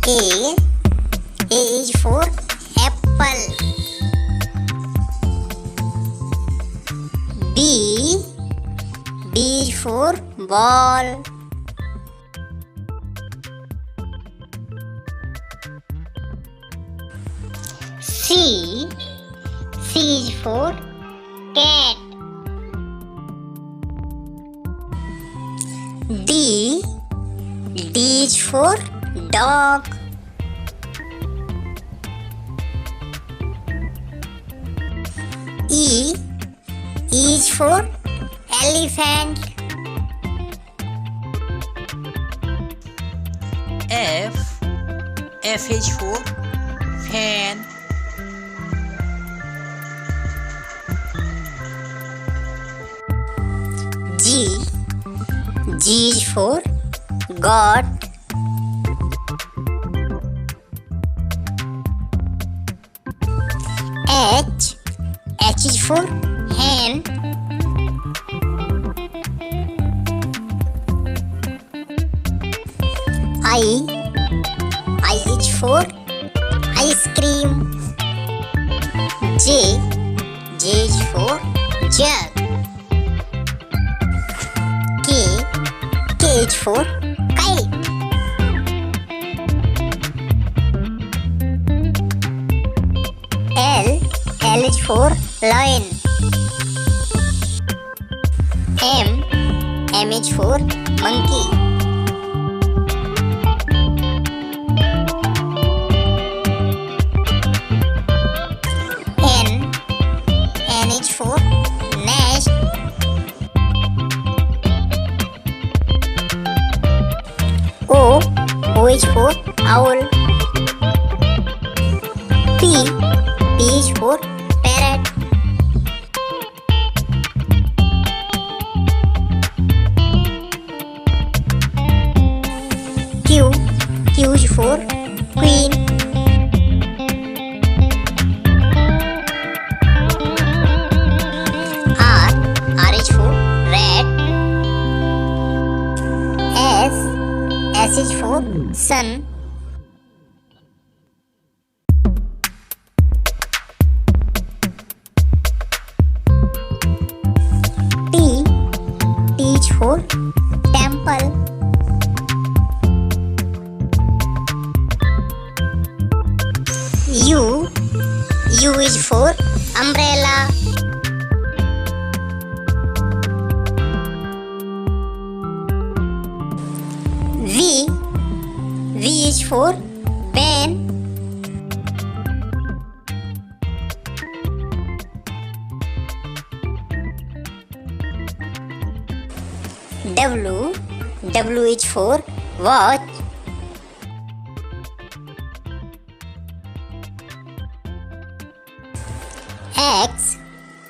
A is for apple. B is for ball. C is for cat. D is for dog. E is for elephant. F is for fan. G is for goat. H is for hen. I is for ice cream. J is for jug. K is for kite. L is for lion. M is for monkey. N is for nest. O is for owl. P is for parrot. Q is for queen. R is for rat. S is for sun. T is for temple. U is for umbrella. V is for pen. W is for watch.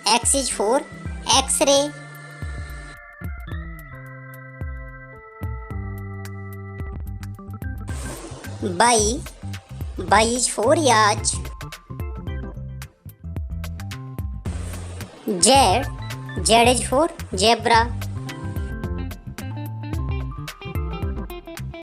X is for X-ray. Y is for yacht. Z is for zebra.